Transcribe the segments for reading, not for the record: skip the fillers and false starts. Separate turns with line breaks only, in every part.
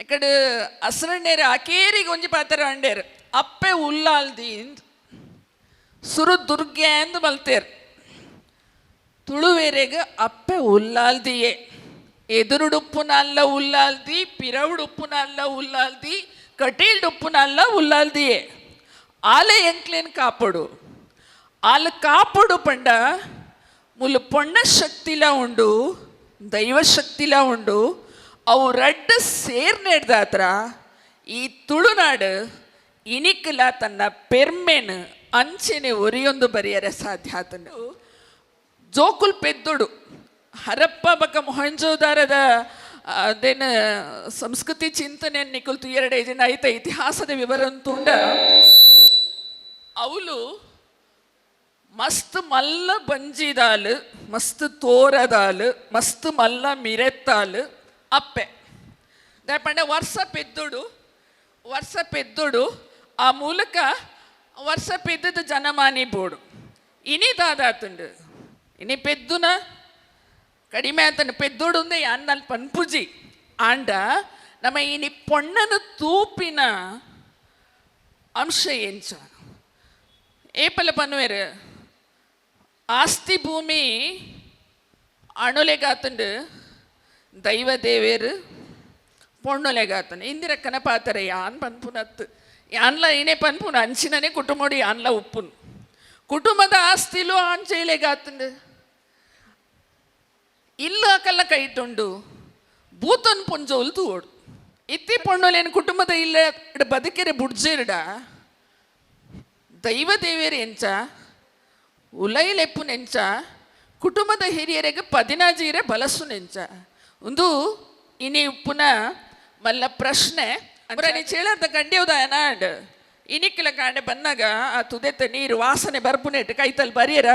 ಇಕಡೆ ಹಸ್ರಣ್ಣೇರು ಅಕೇರಿಗೆ ಒಂಜಿ ಪಾತ್ರ ಅಂಡೇರು ಅಪ್ಪೆ ಉಲ್ಲಾಲ್ದಿ ಸುರು ದುರ್ಗೆ ಅಂದು ಮಲ್ತೇರು ತುಳುವೇರೆಗೆ ಅಪ್ಪೆ ಉಲ್ಲಾಲ್ದಿಯೇ ಎದುರುಡುಪ್ಪುನಲ್ಲ ಉಲ್ಲಾಲ್ದಿ ಪಿರವುಡುಪ್ಪುನಲ್ಲ ಉಲ್ಲಾಲ್ದಿ ಕಟೀಲ್ಡುಪ್ಪುನಲ್ಲ ಉಲ್ಲಾಲ್ದಿಯೇ ಆಲೆ ಎಂಕ್ಲೇನು ಕಾಪಾಡು ಆಲು ಕಾಪಾಡು ಪಂಡ ಮುಲು ಪೊಣ್ಣ ಶಕ್ತಿಲ ಉಂಡು ದೈವಶಕ್ತಿಲ ಉಂಡು ಅವು ರಡ್ಡು ಸೇರ್ನೆಡ್ದಾತ್ರ ಈ ತುಳುನಾಡು ಇನಿಕಲ ತನ್ನ ಪೆರ್ಮೆನು ಅಂಚೆನೆ ಒರಿಯೊಂದು ಬರೆಯರೆ ಸಾಧ್ಯ ಆತನು ಜೋಕುಲ್ ಪೆದ್ದೊಡು ಹರಪ್ಪ ಬಕ ಮೊಹಂಜೋದಾರದ ಅದೇನು ಸಂಸ್ಕೃತಿ ಚಿಂತನೆ ನಿಕುಲ್ತು 2 ದಿನ ಐತ ಇತಿಹಾಸದ ವಿವರ ಅಂತುಂಡ ಅವಳು ಮಸ್ತ್ ಮಲ್ಲ ಬಂಜಿದಾಲು ಮಸ್ತ್ ತೋರದಾಲು ಮಸ್ತ್ ಮಲ್ಲ ಮಿರೆತ್ತಾಲು ಅಪ್ಪೆ ದಯಪಂಡ ವರ್ಷ ಪೆದ್ದೊಡು ಆ ಮೂಲಕ ವರ್ಷ ಪೆದ್ದದ ಜನಮಾನಿ ಬೋಡು ಇನಿದಾದಾತುಂಡು ಇನಿ ಪೆದ್ದುನ ಕಡಿಮೆ ಆತನು ಪೆದ್ದೋಡು ಅಂದೆ ಅನ್ನಲ್ಲಿ ಪನ್ಪುಜಿ ಆಂಡ ನಮ್ಮ ಇನಿ ಪೊಣ್ಣನ ತೂಪಿನ ಅಂಶ ಎಂಚ ಏಪಲ ಪನ್ವೇರು ಆಸ್ತಿ ಭೂಮಿ ಅಣುಲೆಗಾತುಂಡು ದೈವ ದೇವೇರು ಪೊಣ್ಣುಲೆಗಾತನು ಇಂದಿರಕ್ಕನ ಪಾತಾರೆ ಯಾನ್ ಪನ್ಪುನತ್ತು ಯಾನ್ಲ ಏನೇ ಪನ್ಪುನ ಅಂಚಿನನೇ ಕುಟುಂಬಡು ಯಾನ್ಲ ಉಪ್ಪುನು ಕುಟುಂಬದ ಆಸ್ತಿಲು ಆಂಚೈಲೆಗಾತುಂಡು ಇಲ್ಲ ಕಲ್ಲ ಕೈಟುಂಡು ಬೂತನ್ ಪುಂಜೋಲ್ ತೂಡು ಇತ್ತಿ ಪೊಣ್ಣುಲೇನು ಕುಟುಂಬದ ಇಲ್ಲ ಬದುಕೆರೆ ಬುಡ್ಜೇರ್ಡ ದೈವ ದೇವೇರು ಎಂಚ ಉಲೈಲೆಪ್ಪು ನೆಂಚ ಕುಟುಂಬದ ಹಿರಿಯರಿಗೆ 16 ಬಲಸು ನೆಂಚ ಒಂದು ಇನಿ ಉಪ್ಪುನ ಮಲ್ಲ ಪ್ರಶ್ನೆ ಅಂದ್ರೆ ನೀ ಚೇಳದ ಗಂಡ್ಯವ್ದ ನಾಡ್ ಇನಿಕ್ಕಿಲ ಕಾಂಡೆ ಬಂದಾಗ ಆ ತುದೆತ್ತ ನೀರು ವಾಸನೆ ಬರ್ಪುನೆಟ್ಟು ಕೈತಲ್ಲಿ ಬರಿಯರ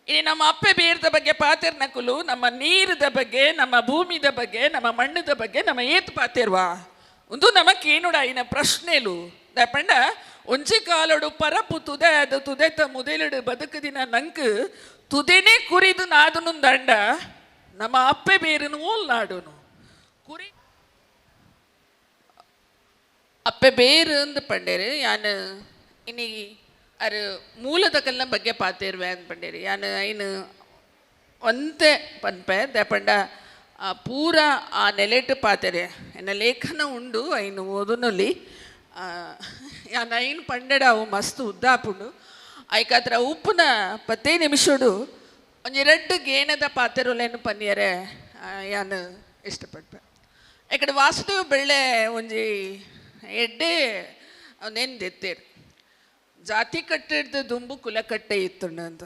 ಇನಿ ನಮ್ಮ ಅಪ್ಪೆ ಬೇರದ ಬಗ್ಗೆ ಪಾತಿರ್ನಕುಲು ನಮ್ಮ ನೀರದ ಬಗ್ಗೆ ನಮ್ಮ ಭೂಮಿದ ಬಗ್ಗೆ ನಮ್ಮ ಮಣ್ಣದ ಬಗ್ಗೆ ನಮ್ಮ ಏತ್ ಪಾತಿರ್ವಾ ಒಂದು ನಮಕ್ಕೇನುಡ ಇನ್ನ ಪ್ರಶ್ನೆಲು ದಪಂಡ ಒಂಜಿ ಕಾಲಡು ಪರಪು ತುದೆ ಅದು ತುದೆತ ಮುದೆಲಡು ಬದುಕದಿನ ನಂಕು ತುದೆನೇ ಕುರಿದು ನಾದುನು ದಂಡ ನಮ್ಮ ಅಪ್ಪೆ ಬೇರನು ಓಲ್ ನಾಡುನು ಕುರಿ ಅಪ್ಪೆ ಬೇರು ಅಂದು ಪಂಡೇರು ಯಾನು ಇನಿ ಅರು ಮೂಲದ ಕಲ್ಲ ಬಗ್ಗೆ ಪಾತಿರ್ವೆ ಅಂದ್ ಪಂಡೇರು ಯಾನು ಐನು ಒಂತೆ ಪನ್ಪೆ ದಪಂಡ ಪೂರ ಆ ನೆಲೆಟ್ಟು ಪಾತೆರೆ ಎನ್ನ ಲೇಖನ ಉಂಡು ಐನು ಓದುನಲ್ಲಿ ಯಾನ ಐನು ಪಂಡೆಡ ಅವು ಮಸ್ತ್ ಉದ್ದಾಪುಂಡು ಐಕಾತ್ರ ಉಪ್ಪುನ 10 ನಿಮಿಷಡು ಒಂಜಿ 2 ಗೇಣದ ಪಾತೆರುಲೇನು ಪನ್ಯರೆ ಯಾನು ಇಷ್ಟಪಡ್ಪೆ ಇಕಡೆ ವಾಸುದೇವ ಬೆಳ್ಳೆ ಒಂಜಿ ಎಡ್ಡೆ ಅವನೇನು ದೆತ್ತೇರು ಜಾತಿ ಕಟ್ಟಿಡ್ದು ದುಂಬು ಕುಲ ಕಟ್ಟೆ ಇತ್ತುಂಡು ಅಂತ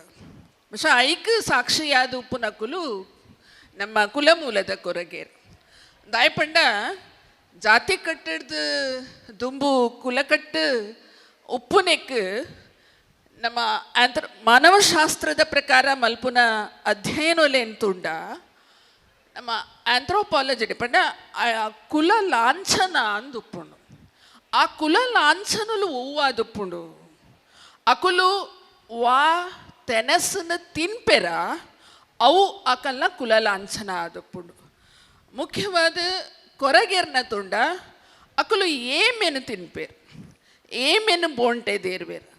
പക്ഷെ ಐಕ್ ಸಾಕ್ಷಿಯಾದ ಉಪ್ಪು ನಕುಲು ನಮ್ಮ ಕುಲಮೂಲದ ಕೊರಗೇರು ದಾಯಪಂಡ ಜಾತಿ ಕಟ್ಟಿಡ್ದು ದುಂಬು ಕುಲಕಟ್ಟು ಉಪ್ಪುನೆಕ್ ನಮ್ಮ ಮಾನವಶಾಸ್ತ್ರದ ಪ್ರಕಾರ ಮಲ್ಪುನ ಅಧ್ಯಯನಲೇಂತುಂಡ ನಮ್ಮ ಆಂಥ್ರೋಪಾಲಜಿ ಪಂಡ ಕುಲ ಲಾಂಛನ ಅಂದು ಉಪ್ಪುಂಡು ಆ ಕುಲ ಲಾಂಛನಲು ಹೂವಾದುಪ್ಪುಂಡು ಅಕುಲು ವಾ ತೆನಸನ್ನು ತಿನ್ಪೆರ ಅವು ಅಕಲ್ನ ಕುಲ ಲಾಂಛನ ಆದುಪ್ಪುಂಡು ಮುಖ್ಯವಾದ ಕೊರಗೆರ್ನ ತುಂಡ ಅಕುಲು ಏಮೆನು ತಿನ್ಪೇರು ಏಮೆನು ಬೋಂಟೆ ದೇರ್ವೇರು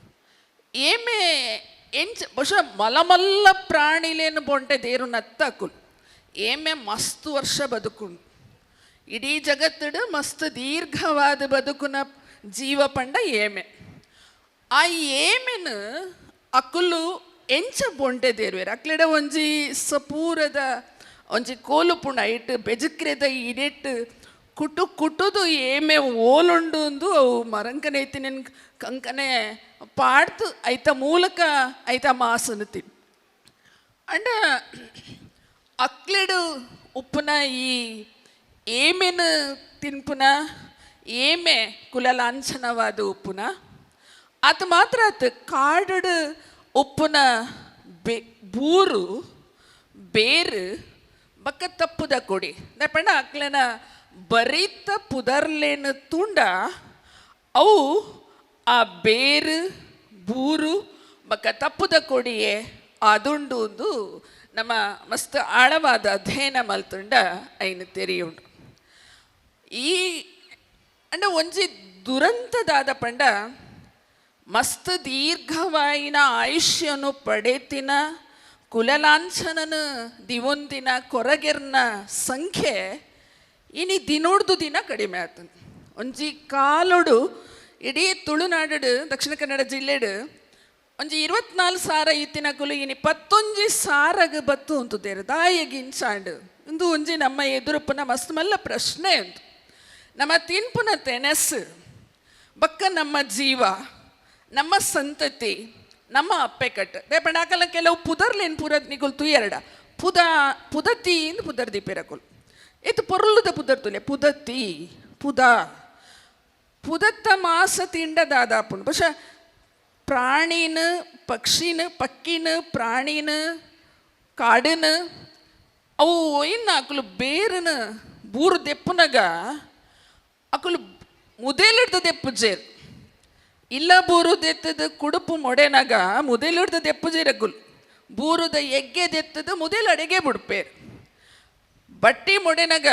ಏಮೆ ಎಂಚ ಬಹುಶಃ ಮಲಮಲ್ಲ ಪ್ರಾಣಿಲೇನು ಬೋಂಟೆ ದೇರು ನತ್ತ ಅಕುಲು ಏಮೆ ಮಸ್ತ್ ವರ್ಷ ಬದುಕುಂಡು ಇಡೀ ಜಗತ್ತಡು ಮಸ್ತ್ ದೀರ್ಘವಾದ ಬದುಕುನ ಜೀವ ಪಂಡ ಏಮೆ ಆ ಏಮೆನು ಅಕುಲು ಎಂಚ ಬೊಂಟೆ ದೇರ್ವೇರು ಅಕ್ಲೆಡ ಒಂಜಿ ಸಪೂರದ ಒಂಜಿ ಕೋಲು ಪುಣ ಇಟ್ಟು ಬೆಜಕ್ರೆದ ಇಡೆಟ್ಟು ಕುಟುದು ಏಮೆ ಓಲುಂಡು ಅವು ಮರಂಕನೆ ಐತಿನ ಕಂಕನೆ ಪಾಡ್ತು ಐತ ಮೂಲಕ ಐತ ಮಾಸನು ತಿನ್ ಅಂಡ ಅಕ್ಲೆಡು ಉಪ್ಪುನ ಈ ಏಮೆನು ತಿನ್ಪುನ ಏಮೆ ಕುಲ ಲಾಂಛನವಾದ ಉಪ್ಪುನ ಅದು ಮಾತ್ರ ಆತು ಕಾಡು ಉಪ್ಪುನ ಬೂರು ಬೇರು ಬಕ್ಕ ತಪ್ಪುದ ಕೊಡಿ ದಪಂಡ ಅಕ್ಲೆನ ಬರೀತ ಪುದರ್ಲೇನು ತುಂಡ ಅವು ಆ ಬೇರು ಬೂರು ಬಕ್ಕ ತಪ್ಪುದ ಕೊಡಿಯೇ ಅದುಂಡು ಒಂದು ನಮ್ಮ ಮಸ್ತ್ ಆಳವಾದ ಅಧ್ಯಯನ ಮಲ್ತುಂಡ ಐನು ತೆರೆಯುಂಡು ಈ ಅಂಡ ಒಂಜಿ ದುರಂತದಾದ ಪಂಡ ಮಸ್ತ್ ದೀರ್ಘವಾಯಿನ ಆಯುಷ್ಯನು ಪಡೆತಿನ ಕುಲಲಾಂಛನನ ದಿವೊಂದಿನ ಕೊರಗೆರ್ನ ಸಂಖ್ಯೆ ಇನಿ ದಿನೋಡ್ದು ದಿನ ಕಡಿಮೆ ಆತನು. ಒಂಜಿ ಕಾಲೊಡು ಇಡೀ ತುಳುನಾಡು ದಕ್ಷಿಣ ಕನ್ನಡ ಜಿಲ್ಲೆಡು ಒಂಜಿ 24,000 ಇತ್ತಿನ ಕುಲು ಇನಿ 11,000 ಬತ್ತು ಅಂತುದೇರು ದಾಯಗಿಂಚಾಂಡು ಇಂದು ಒಂಜಿ ನಮ್ಮ ಎದುರುಪುನ ಮಸ್ತ್ ಮಲ್ಲ ಪ್ರಶ್ನೆ ಉಂಟು. ನಮ್ಮ ತಿನ್ಪುನ ತೆನಸ್ಸು ಬಕ್ಕ ನಮ್ಮ ಜೀವ, ನಮ್ಮ ಸಂತತಿ, ನಮ್ಮ ಅಪ್ಪೆಕಟ್ಟು ರೇಪಂಡ ಆಕಲ ಕೆಲವು ಪುದರ್ಲೇನು ಪುರದ್ ನಿಗುಲ್ ತುಯರಡ ಪುದತಿ ಇಂದು ಪುದರ್ ದೀಪೆರಕುಲ್ ಇದು ಪೊರ್ಲುದ ಪುದರ್ ತುಲೆ ಪುದತಿ ಪುದತ್ತ ಮಾಸ ತಿಂಡದಾದಾಪುಂಡು ಪಶ ಪ್ರಾಣಿನ ಪಕ್ಷಿನ ಪಕ್ಕಿನ ಪ್ರಾಣಿನ ಕಾಡಿನ ಅವು ಇನ್ನು ಅಕಲು ಬೇರನ ಬೂರು ದೆಪ್ಪುನಗ ಅಕಲು ಮುದೇಲಿಡ್ದ ದೆಪ್ಪು ಜೇರು ಇಲ್ಲ ಬೂರುದೆತ್ತದ ಕುಡುಪು ಮೊಡೆನಗ ಮುದೇಲಿಡ್ದ ದೆಪ್ಪು ಜೇರಗುಲ್ ಬೂರುದ ಎಗ್ಗೆ ದೆತ್ತದ ಮುದೇಲು ಅಡೆಗೆ ಬಿಡ್ಪೇರು ಬಟ್ಟಿ ಮೊಡೆನಗ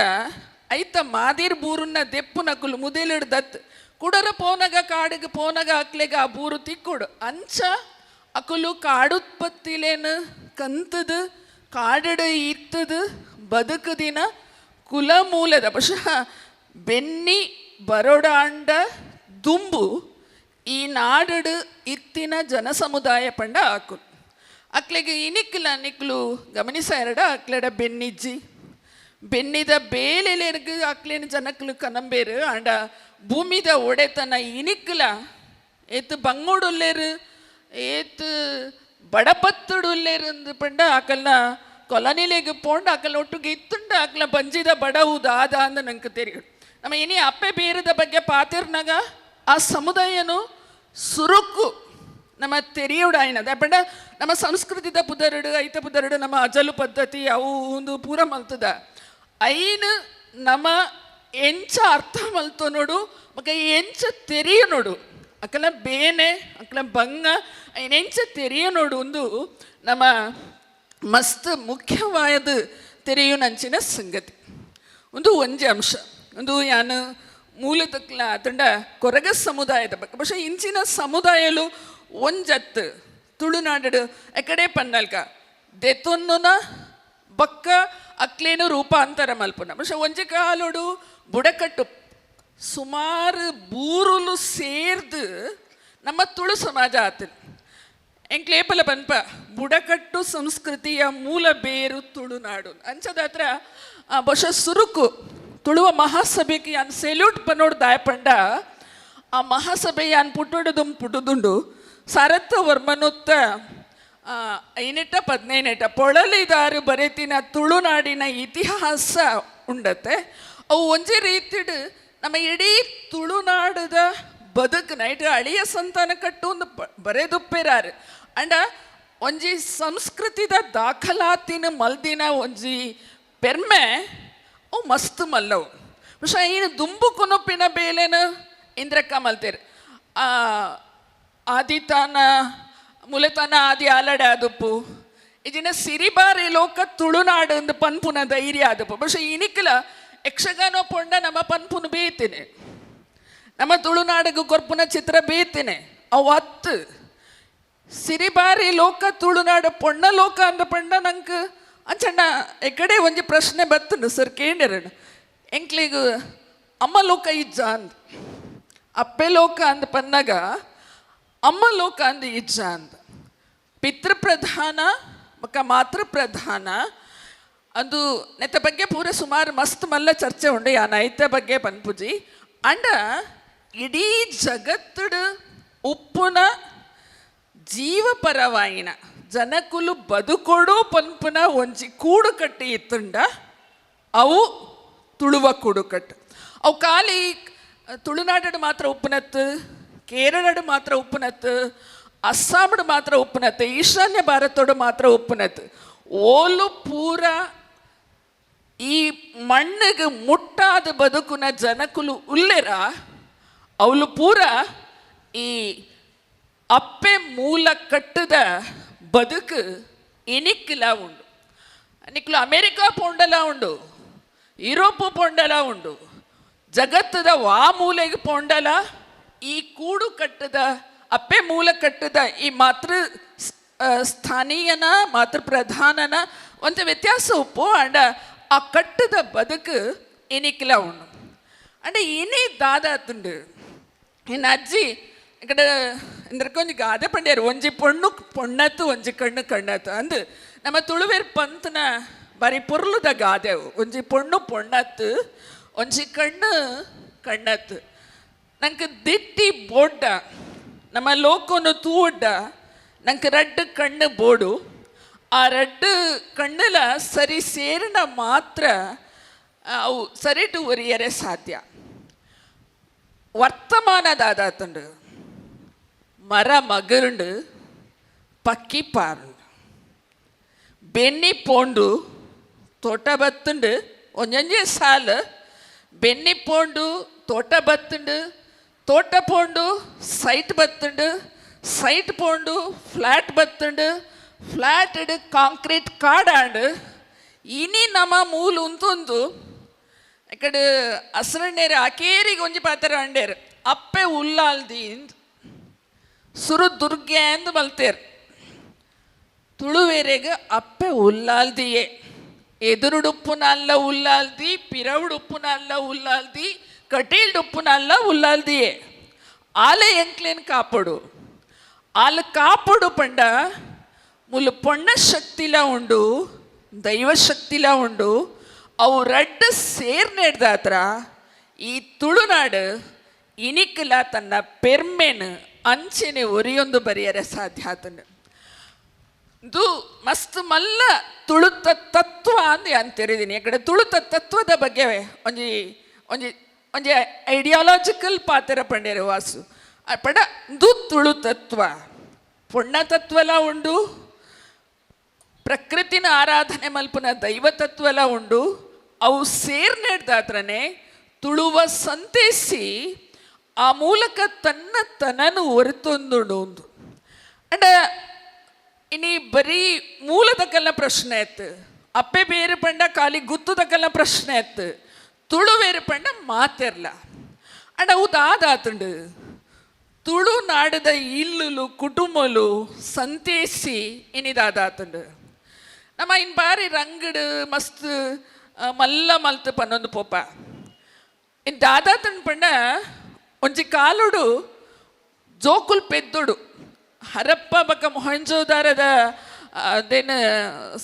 ಐತ ಮಾದಿರ್ ಬೂರುನ್ನ ದೆಪ್ಪು ನಕುಲು ಮುದೇಲಿಡ್ದತ್ ಕುಡರ ಪೋನಗ ಕಾಡಿಗೆ ಪೋನಗ ಅಕ್ಲೆಗ ಆ ಬೂರು ತಿಕ್ಕೊಡು ಅಂಚ ಅಕುಲು ಕಾಡುತ್ಪತ್ತಿಲೇನು ಕಂತದ ಕಾಡಡ ಇತ್ತದ ಬದುಕದಿನ ಕುಲ ಮೂಲದ ಪಶ ಬೆನ್ನಿ ಬರೋಡಾಂಡ ದುಂಬು ಈ ನಾಡಡು ಇತ್ತಿನ ಜನ ಸಮುದಾಯ ಪಂಡ ಆಕುಲ್ ಅಕ್ಲೆಗೆ ಇನಿಕ್ಲ ನಿಕ್ಲು ಗಮನಿಸ ಎರಡ ಅಕ್ಲೆಡ ಬೆನ್ನಿಜ್ಜಿ ಬೆನ್ನಿದ ಬೇಲೆಲೆರ್ಗು ಅಕ್ಲೇನು ಜನಕ್ಲು ಕನಂಬೇರು ಆಂಡ ಭೂಮಿದ ಒಡೆತನ ಇನಿಕ್ಲ ಏತು ಬಂಗೋಡುಲ್ಲೇರು ಏತು ಬಡಪತ್ತುಡುಲ್ಲೇರು ಅಂದು ಪಂಡ ಆಕಲ್ನ ಕೊಲನಿಲೆಗೆ ಪೋಂಡು ಆಕಲ್ ಒಟ್ಟಿಗೆ ಇತ್ತುಂಡ ಆಕಲ ಬಂಜಿದ ಬಡವುದ ಆದ ಅಂದ ನಂಗೆ ತೆರಿಗಳು ನಮ್ಮ ಇನಿ ಅಪ್ಪೆ ಬೇರದ ಬಗ್ಗೆ ಪಾತಿರ್ನಾಗ ಆ ಸಮುದಾಯನು ಸುರುಕು ನಮ್ಮ ತೆರಿಯೋಡಾಯಿನದ ಪಂಡ ನಮ್ಮ ಸಂಸ್ಕೃತಿದ ಪುದರಡು ಐತ ಪುದರಡು ನಮ್ಮ ಅಜಲು ಪದ್ಧತಿ ಅವು ಒಂದು ಪೂರ ಮಲ್ತದ ಐನು ನಮ್ಮ ಎಂಚ ಅರ್ಥ ಮಲ್ತು ನೋಡು ಮಗ ಎಂಚ ತೆರಿಯ ನೋಡು ಅಕಲ ಬೇನೆ ಅಕಲ ಬಂಗ ಎಂಚ ತೆರಿಯ ನೋಡು ಒಂದು ನಮ್ಮ ಮಸ್ತ್ ಮುಖ್ಯವಾದ ತೆರೆಯು ನಂಚಿನ ಸಂಗತಿ ಒಂದು ಒಂಜಿ ಅಂಶ ಒಂದು ಯಾನು ಮೂಲತಕ್ಲ ಅತಂಡ ಕೊರಗ ಸಮುದಾಯದ ಬಗ್ಗೆ പക്ഷേ ಇಂಚಿನ ಸಮುದಾಯಲು ಒಂಜತ್ತು ತುಳುನಾಡು ಎಕಡೆ ಪನ್ನಲ್ಕ ದೆತೊನ್ನುನ ಬಕ್ಕ ಅಕ್ಲೇನು ರೂಪಾಂತರ ಮಲ್ಪುನ പക്ഷേ ಒಂಜಿ ಕಾಲೋಡು ಬುಡಕಟ್ಟು ಸುಮಾರು ಬೂರುಲು ಸೇರ್ದು ನಮ್ಮ ತುಳು ಸಮಾಜ ಆತನು ಎಂಕ್ಲೇಪಲ ಬನ್ಪ ಬುಡಕಟ್ಟು ಸಂಸ್ಕೃತಿಯ ಮೂಲ ಬೇರು ತುಳುನಾಡು ಅಂಚದಾತ್ರ ಬಹುಶಃ ಸುರುಕು ತುಳುವ ಮಹಾಸಭೆಗೆ ಯಾನ್ ಸೆಲ್ಯೂಟ್ ಪನ್ನೋಡು ದಾಯಪಂಡ ಆ ಮಹಾಸಭೆ ಯಾನ್ ಪುಟ್ಟುಡುಂಡು ಸರತ್ತ ವರ್ಮನುತ್ತ 15 ಪೊಳಲಿದಾರು ಬರೆತಿನ ತುಳುನಾಡಿನ ಇತಿಹಾಸ ಉಂಡತೆ ಅವು ಒಂಜಿ ರೀತಿಡು ನಮ್ಮ ಇಡೀ ತುಳುನಾಡದ ಬದುಕನ ಇಟ್ಟು ಅಳಿಯ ಸಂತಾನ ಕಟ್ಟು ಒಂದು ಬರೆದುಪ್ಪೇರಾರು ಅಂಡ ಒಂಜಿ ಸಂಸ್ಕೃತಿದ ದಾಖಲಾತಿನ ಮಲ್ದಿನ ಒಂಜಿ ಪೆರ್ಮೆ ಅವು ಮಸ್ತ್ ಮಲ್ಲವು പക്ഷേ ಏನು ದುಂಬು ಕೊನೊಪ್ಪಿನ ಬೇಲೆನ ಇಂದ್ರಕ್ಕ ಮಲ್ತೇರು ಆದಿತಾನ ಮುಲೆತಾನ ಆದಿ ಆಲಡೆ ಆದುಪ್ಪು ಇದನ್ನ ಸಿರಿಬಾರಿ ಲೋಕ ತುಳುನಾಡು ಒಂದು ಪನ್ಪುನ ಧೈರ್ಯ ಆದುಪ್ಪು പക്ഷേ ಇನಿಕಲ ಯಕ್ಷಗಾನ ಪೊಂಡ ನಮ್ಮ ಪನ್ಪುನ ಬೇಯ್ತೇನೆ ನಮ್ಮ ತುಳುನಾಡಿಗೆ ಕೊರ್ಪುನ ಚಿತ್ರ ಬೇಯ್ತೇನೆ ಅವು ಹತ್ತು ಸಿರಿಬಾರಿ ಲೋಕ ತುಳುನಾಡು ಪೊಣ್ಣ ಲೋಕ ಅಂದ ಪಂಡ ನಂಗೆ ಅಂಚಣ್ಣ ಎಕಡೆ ಒಂಜಿ ಪ್ರಶ್ನೆ ಬತ್ತನು ಸರ್ ಕೇಳಿರಣ ಎಂಕ್ಲಿಗೆ ಅಮ್ಮ ಲೋಕ ಇಜ್ಜ ಅಂದ ಅಪ್ಪೆ ಲೋಕ ಅಂದ ಪನ್ನಗ ಅಮ್ಮ ಲೋಕ ಅಂದ ಇಜ್ಜ ಅಂದ ಪಿತೃಪ್ರಧಾನ ಮಕ್ಕ ಮಾತೃಪ್ರಧಾನ ಅದು ನೆತ್ತ ಬಗ್ಗೆ ಪೂರ ಸುಮಾರು ಮಸ್ತ್ ಮಲ್ಲ ಚರ್ಚೆ ಉಂಡು ಯಾ ನೈತ ಬಗ್ಗೆ ಪನ್ಪುಜಿ ಅಂಡ ಇಡೀ ಜಗತ್ತುಡು ಉಪ್ಪುನ ಜೀವಪರವಾಯಿನ ಜನಕುಲು ಬದುಕೊಡು ಪನ್ಪುನ ಒಂಜಿ ಕೂಡು ಕಟ್ಟಿ ಇತ್ತುಂಡ ಅವು ತುಳುವ ಕೂಡು ಕಟ್ಟು ಅವು ಖಾಲಿ ತುಳುನಾಡು ಮಾತ್ರ ಉಪ್ಪುನತ್ತು ಕೇರಳಡು ಮಾತ್ರ ಉಪ್ಪುನತ್ತು ಅಸ್ಸಾಮಡು ಮಾತ್ರ ಉಪ್ಪುನತ್ತು ಈಶಾನ್ಯ ಭಾರತೋಡು ಮಾತ್ರ ಉಪ್ಪುನತ್ತು ಓಲು ಪೂರ ಈ ಮಣ್ಣಿಗೆ ಮುಟ್ಟಾದ ಬದುಕುನ ಜನಕುಲು ಉಲ್ಲೆರ ಅವಳು ಪೂರ ಈ ಅಪ್ಪೆ ಮೂಲ ಕಟ್ಟದ ಬದುಕು ಎನಿಕ್ಕಿಲ ಉಂಡು ನಿಕ್ಲು ಅಮೇರಿಕಾ ಪೊಂಡಲ ಉಂಡು ಯುರೋಪ್ ಪೊಂಡಲ ಉಂಡು ಜಗತ್ತದ ವಾ ಮೂಲೆಗೆ ಪೋಂಡಲ ಈ ಕೂಡು ಕಟ್ಟದ ಅಪ್ಪೆ ಮೂಲ ಕಟ್ಟದ ಈ ಮಾತೃ ಸ್ಥಾನೀಯನ ಮಾತೃ ಪ್ರಧಾನನ ಒಂದು ವ್ಯತ್ಯಾಸ ಉಪ್ಪು ಅಂಡ ಆ ಕಟ್ಟದ ಬದುಕು ಎನಿಕ್ಲ ಉಣ್ಣು ಅಂಡ ಏನೇ ದಾದಾತುಂಡು ಇನ್ನು ಅಜ್ಜಿ ಇಕಡೆ ಇಂದ್ರಕೊಂಜಿ ಗಾದೆ ಪಂಡ್ಯಾರು ಒಂಜಿ ಪೊಣ್ಣು ಪೊಣ್ಣತ್ತು ಒಂಜಿ ಕಣ್ಣು ಕಣ್ಣತ್ತು ಅಂದು ನಮ್ಮ ತುಳುವೇರು ಪಂತನ ಬಾರಿ ಪೊರ್ಲುದ ಗಾದೆ ಅವು ಒಂಜಿ ಪೊಣ್ಣು ಪೊಣ್ಣತ್ತು ಒಂಜಿ ಕಣ್ಣು ಕಣ್ಣತ್ತು ನಂಗೆ ದಿಟ್ಟಿ ಬೋಡ್ಡ ನಮ್ಮ ಲೋಕನು ತೂಡ್ಡ ನಂಗೆ ರಡ್ಡು ಕಣ್ಣು ಬೋಡು ಆ ರಡ್ಡು ಕಣ್ಣಲ ಸರಿ ಸೇರಿನ ಮಾತ್ರ ಅವು ಸರಿಟು ಒರಿಯರೆ ಸಾಧ್ಯ ವರ್ತಮಾನದಾದಾತುಂಡು ಮರ ಮಗರುಂಡು ಪಕ್ಕಿ ಪಾರುಂಡು ಬೆನ್ನಿ ಪೋಂಡು ತೋಟ ಬತ್ತುಂಡು ಒಂಜೊಂಜೆ ಸಾಲು ಬೆನ್ನಿ ಪೋಂಡು ತೋಟ ಬತ್ತುಂಡು ತೋಟ ಪೋಂಡು ಸೈಟ್ ಬತ್ತುಂಡು ಸೈಟ್ ಪೋಂಡು ಫ್ಲಾಟ್ ಬತ್ತುಂಡು ಫ್ಲಾಟ್ ಇಡು ಕಾಂಕ್ರೀಟ್ ಕಾಡಾಂಡು ಇನಿ ನಮ್ಮ ಮೂಲು ಉಂತೊಂದು ಇಕಡೆ ಹಸ್ರಣ್ಣೇರು ಅಕೇರಿಗೆ ಒಂಜಿ ಪಾತ್ರ ಅಂಡೇರು ಅಪ್ಪೆ ಉಲ್ಲಾಲ್ದಿ ಸುರು ದುರ್ಗೆ ಅಂದು ಮಲ್ತೇರು ತುಳುವೇರೆಗೆ ಅಪ್ಪೆ ಉಲ್ಲಾಲ್ದಿಯೇ ಎದುರುಡುಪ್ಪುನಲ್ಲ ಉಲ್ಲಾಲ್ದಿ ಪಿರವುಡುಪ್ಪುನಲ್ಲ ಉಲ್ಲಾಲ್ದಿ ಕಟೀಲ್ಡುಪ್ಪುನಲ್ಲ ಉಲ್ಲಾಲ್ದಿಯೇ ಆಲೆ ಎಂಕ್ಲೇನು ಕಾಪಾಡು ಆಲು ಕಾಪಾಡು ಪಂಡ ಮುಲು ಪೊಣ್ಣ ಶಕ್ತಿಲ ಉಂಡು ದೈವ ಶಕ್ತಿಲ ಉಂಡು ಅವು ರಡ್ಡು ಸೇರ್ನೆಡ್ದಾತ್ರ ಈ ತುಳುನಾಡು ಇನಿಕ್ಲ ತನ್ನ ಪೆರ್ಮೆನು ಅಂಚೆನೆ ಒರಿಯೊಂದು ಬರೆಯರೆ ಸಾಧ್ಯ ಆತನು ಇದು ಮಸ್ತ್ ಮಲ್ಲ ತುಳುತ ತತ್ವ ಅಂದು ಅಂತಿರಿದೀನಿ ಯಾಕಡೆ ತುಳುತ ತತ್ವದ ಬಗ್ಗೆ ಒಂಜಿ ಒಂಜಿ ಒಂಜಿ ಐಡಿಯಾಲಜಿಕಲ್ ಪಾತ್ರ ಪಂಡ್ಯರು ವಾಸು ಪಂಡ ಇದು ತುಳು ತತ್ವ ಪೊಣ್ಣ ತತ್ವಲ ಉಂಡು ಪ್ರಕೃತಿನ ಆರಾಧನೆ ಮಲ್ಪನ ದೈವ ತತ್ವಲ ಉಂಡು ಅವು ಸೇರ್ನೆಡ್ದಾತ್ರನೇ ತುಳುವ ಸಂತೇಸಿ ಆ ಮೂಲಕ ತನ್ನ ತನನು ಹೊರತೊಂದುಂಡು ಅಂಡ ಇನಿ ಬರೀ ಮೂಲದಕ್ಕೆಲ್ಲ ಪ್ರಶ್ನೆ ಇತ್ತು ಅಪ್ಪೆ ಬೇರೆ ಪಂಡ ಖಾಲಿ ಗುತ್ತುದಕ್ಕೆಲ್ಲ ಪ್ರಶ್ನೆ ಇತ್ತು ತುಳು ಬೇರೆ ಪಂಡ ಮಾತಿರ್ಲ ಅಂಡ ಉದಾದಾತುಂಡು ತುಳುನಾಡದ ಇಲ್ಲುಲು ಕುಟುಂಬಲು ಸಂತೇಸಿ ಇನಿದಾದಾತುಂಡು ನಮ್ಮ ಇನ್ ಬಾರಿ ರಂಗಡು ಮಸ್ತ್ ಮಲ್ಲ ಮಲ್ತು ಪನ್ನೊಂದು ಪೋಪ ಇನ್ ದಾದಾತುಂಡು ಪಂಡ ಒಂಜಿ ಕಾಲುಡು ಜೋಕುಲ್ ಪೆದ್ದುಡು ಹರಪ್ಪ ಬಕ ಮೊಹಂಜೋದಾರದ ಅದೇನು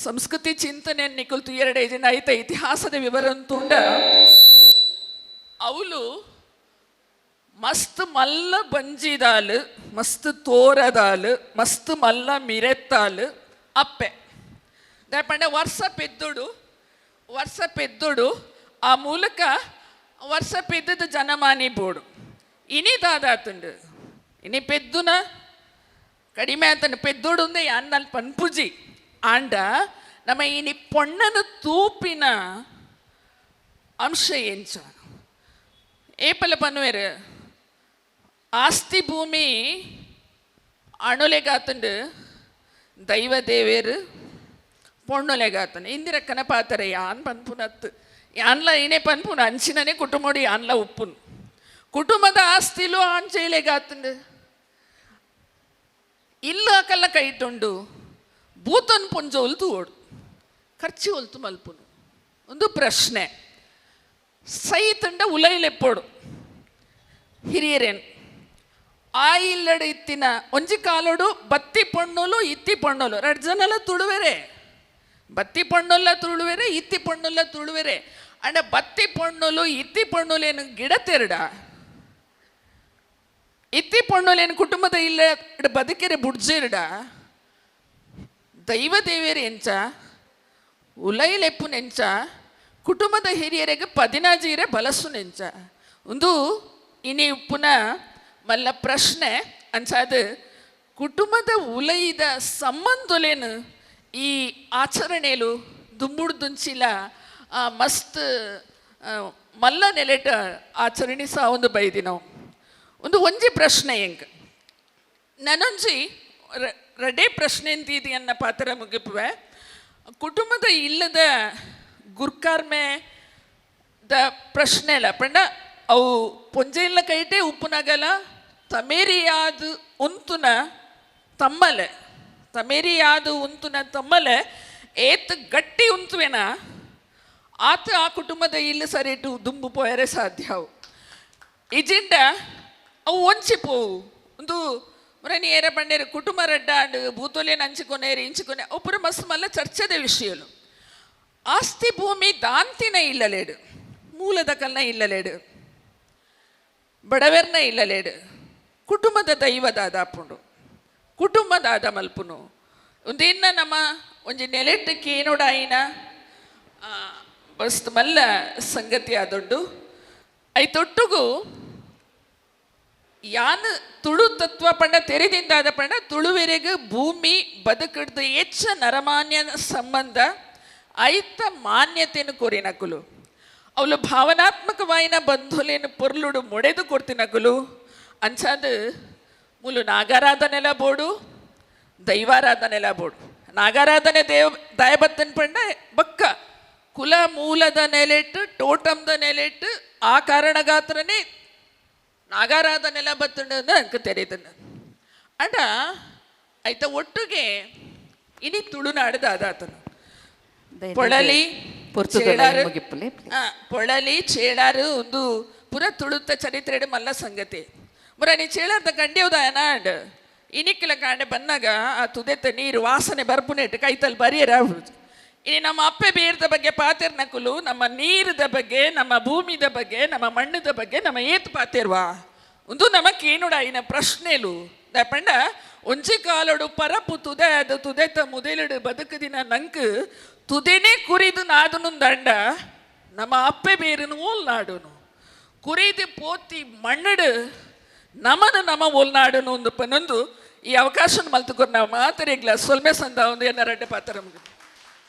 ಸಂಸ್ಕೃತಿ ಚಿಂತನೆ ನಿಕುಲ್ತು 2 ದಿನ ಐತ ಇತಿಹಾಸದ ವಿವರ ಅಂತುಂಡ ಅವಳು ಮಸ್ತ್ ಮಲ್ಲ ಬಂಜಿದಾಲು ಮಸ್ತ್ ತೋರದಾಲು ಮಸ್ತ್ ಮಲ್ಲ ಮಿರೆತ್ತಾಲು ಅಪ್ಪೆ ಪಂಡ ವರ್ಷ ಪೆದ್ದುಡು ಆ ಮೂಲಕ ವರ್ಷ ಪೆದ್ದದ ಜನಮಾನಿ ಬೋಡು ಇನಿದಾದಾತುಂಡು ಇನಿ ಪೆದ್ದುನ ಕಡಿಮೆ ಆತನು ಪೆದ್ದೋಡು ಒಂದೇ ಅನ್ನಲ್ಲಿ ಪನ್ಪುಜಿ ಆಂಡ ನಮ್ಮ ಇನಿ ಪೊಣ್ಣನ ತೂಪಿನ ಅಂಶ ಎಂಚ ಏಪಲ ಪನ್ನುವೇರು ಆಸ್ತಿ ಭೂಮಿ ಅಣುಲೆಗಾತುಂಡು ದೈವ ದೇವೇರು ಪೊಣ್ಣುಲೆಗಾತನು ಇಂದಿರಕ್ಕನ ಪಾತರ ಯಾನ್ ಪನ್ಪುನತ್ತು ಯಾನ್ಲ ಏನೇ ಪನ್ಪುನ ಅಂಚಿನನೇ ಕುಟುಂಬಡು ಯಾನ್ಲ ಉಪ್ಪುನು ಕುಟುಂಬದ ಆಸ್ತಿಲು ಆಂಚೈಲೆಗಾತುಂಡು ಇಲ್ಲ ಕಲ್ಲ ಕೈಟುಂಡು ಬೂತನ್ ಪುಂಜ ಒಲ್ತು ಓಡು ಖರ್ಚು ಒಲ್ತು ಮಲ್ಪುನು ಒಂದು ಪ್ರಶ್ನೆ ಸೈತಂಡ ಉಲೈಲೆಪ್ಪೋಡು ಹಿರಿಯರೇನು ಆ ಇಲ್ಲಡು ಇತ್ತಿನ ಒಂಜಿ ಕಾಲೋಡು ಬತ್ತಿ ಪೊಣ್ಣುಲು ಇತ್ತಿ ಪೊಣ್ಣುಲು 2 ಜನಲ ತುಳುವೆರೆ ಬತ್ತಿ ಪೊಣ್ಣುಲ್ಲ ತುಳುವೆರೆ ಇತ್ತಿ ಪೊಣ್ಣುಲ್ಲ ತುಳುವೆರೆ ಅಂಡ ಬತ್ತಿ ಪೊಣ್ಣುಲು ಇತ್ತಿ ಪೊಣ್ಣುಲೇನು ಗಿಡ ತೆರಡ ಇತ್ತಿ ಪೊಣ್ಣುಲೇನು ಕುಟುಂಬದ ಇಲ್ಲ ಬದುಕೆರೆ ಬುಡ್ಜಿರಡ ದೈವ ದೇವಿಯರು ಎಂಚ ಉಲೈಲೆಪ್ಪು ನೆಂಚ ಕುಟುಂಬದ ಹಿರಿಯರಿಗೆ 16 ಬಲಸು ನೆಂಚ ಒಂದು ಇನಿ ಉಪ್ಪುನ ಮಲ್ಲ ಪ್ರಶ್ನೆ ಅನ್ಸಾದು ಕುಟುಂಬದ ಉಲೈದ ಸಂಬಂಧಲೇನು ಈ ಆಚರಣೆಲು ದುಂಬುಡು ದುಂಚಿಲ ಮಸ್ತ್ ಮಲ್ಲ ನೆಲೆಟ ಆಚರಣೆ ಸಹ ಒಂದು ಬೈದಿ ನಾವು ಒಂದು ಒಂಜಿ ಪ್ರಶ್ನೆ ಹೆಂಗೆ ನಾನೊಂಜಿ ರಡೇ ಪ್ರಶ್ನೆ ಅಂತಿದಿ ಅನ್ನ ಪಾತ್ರ ಮುಗಿಪುವೆ ಕುಟುಂಬದ ಇಲ್ಲದ ಗುರ್ಕಾರ್ಮೆ ದ ಪ್ರಶ್ನೆ ಇಲ್ಲ ಪಂಡ ಅವು ಪೊಂಜೆಲ್ಲ ಕೈಟೆ ಉಪ್ಪುನಗಲ ತಮೇರಿಯಾದು ಉಂತುನ ತಮ್ಮಲೆ ತಮೇರಿಯಾದು ಉಂತುನ ತಮ್ಮಲೆ ಏತ್ ಗಟ್ಟಿ ಉಂತುವೆನ ಆತ ಆ ಕುಟುಂಬದ ಇಲ್ಲಿ ಸರಿಟು ದುಂಬು ಪೋಯರೆ ಸಾಧ್ಯ ಅವು ಇಜಿಂಡ ಅವು ಒಂಚಿಪೋವು ಒಂದು ಮರನಿ ಏರ ಬಂಡೇರು ಕುಟುಂಬ ರಡ್ಡಾಂಡು ಭೂತೋಲೇನು ಹಂಚಿಕೊನೇರು ಇಂಚಿಕೊನೆ ಒಬ್ಬರು ಮಸ್ತ್ ಮಲ್ಲ ಚರ್ಚೆದ ವಿಷಯಲು ಆಸ್ತಿ ಭೂಮಿ ದಾಂತಿನ ಇಲ್ಲಲೇಡು ಮೂಲದ ಕಲ್ನ ಇಲ್ಲಲೇಡು ಬಡವೆರ್ನ ಇಲ್ಲಲೇಡು ಕುಟುಂಬದ ದೈವದಾದ ಅಪ್ಪುಂಡು ಕುಟುಂಬದಾದ ಮಲ್ಪುನು ಒಂದಿನ್ನ ನಮ್ಮ ಒಂಜಿ ನೆಲೆಟ್ಟಕ್ಕೆ ಏನೋಡಾಯಿನ ಮಸ್ತ್ ಮಲ್ಲ ಸಂಗತಿ ಆದೊಂಡು ಐತೊಟ್ಟುಗು ಯಾನ್ ತುಳು ತತ್ವ ಪಂಡ ತೆರೆದಿಂದಾದ ಪಂಡ ತುಳುವೆರೆಗೆ ಭೂಮಿ ಬದುಕಿಡ್ದು ಹೆಚ್ಚ ನರಮಾನ್ಯ ಸಂಬಂಧ ಐತ ಮಾನ್ಯತೆಯನ್ನು ಕೋರಿನಕುಲು ಅವಳು ಭಾವನಾತ್ಮಕವಾಯಿನ ಬಂಧುಲೇನು ಪೊರ್ಲುಡು ಮೊಡೆದು ಕೊಡ್ತಿನಕುಲು ಅಂಚಾದ ಮುಲು ನಾಗಾರಾಧನೆಲ ಬೋಡು ದೈವಾರಾಧನೆಲ ಬೋಡು ನಾಗಾರಾಧನೆ ದಾಯಬತ್ತನ್ ಪಂಡ ಬಕ್ಕ ಕುಲ ಮೂಲದ ನೆಲೆಟ್ಟು ಟೋಟಮ್ದ ನೆಲೆಟ್ಟು ಆ ಕಾರಣಗಾತ್ರನೇ ನಾಗಾರಾಧನೆಲ್ಲ ಬತ್ತಂಡು ಅಂಕ ತೆರೆದನು ಅಡ ಆಯ್ತ ಒಟ್ಟಿಗೆ ಇನಿ ತುಳುನಾಡದ ಅದಾತನು ಪೊಳಲಿ ಪೊಳಲಿ ಚೇಳಾರು ಒಂದು ಪುರ ತುಳುತ್ತ ಚರಿತ್ರೆ ಮಲ್ಲ ಸಂಗತಿ ಮುರ ನೀ ಚೇಳಾರ್ದ ಗಂಡ್ಯವ್ದಾಯನ ಅಂಡ್ ಇನಿಕ್ಕಿಲ ಕಾಂಡೆ ಬಂದಾಗ ಆ ತುದೆತ್ತ ನೀರು ವಾಸನೆ ಬರ್ಪುನೆಟ್ಟು ಕೈತಲ್ಲಿ ಬರಿಯರ ಇನ್ನು ನಮ್ಮ ಅಪ್ಪೆ ಬೇರದ ಬಗ್ಗೆ ಪಾತಿರ್ನಕುಲು ನಮ್ಮ ನೀರದ ಬಗ್ಗೆ ನಮ್ಮ ಭೂಮಿದ ಬಗ್ಗೆ ನಮ್ಮ ಮಣ್ಣದ ಬಗ್ಗೆ ನಮ್ಮ ಏತ್ ಪಾತಿರ್ವಾ ಒಂದು ನಮಕ್ಕೇನುಡ ಇನ್ನ ಪ್ರಶ್ನೆಲು ಪಂಡ ಒಂಜಿ ಕಾಲಡು ಪರಪು ತುದೆ ಅದು ತುದೆತ ಮುದೆಲಡು ಬದುಕದಿನ ನಂಕ್ ತುದೆನೇ ಕುರಿದು ನಾದುನು ದಂಡ ನಮ್ಮ ಅಪ್ಪೆ ಬೇರಿನ ಓಲ್ನಾಡುನು ಕುರಿದು ಪೋತಿ ಮಣ್ಣಡು ನಮನ ನಮ್ಮ ಓಲ್ನಾಡುನು ಒಂದು ಪನ್ನೊಂದು ಈ ಅವಕಾಶ ಮಲ್ತುಕೊಂಡು ನಾವು ಮಾತಾಡಿಗ್ಲ ಸೊಲ್ಮೆ ಸಂದ ಒಂದು ಏನಾರಡ್ಡೆ ಪಾತ್ರ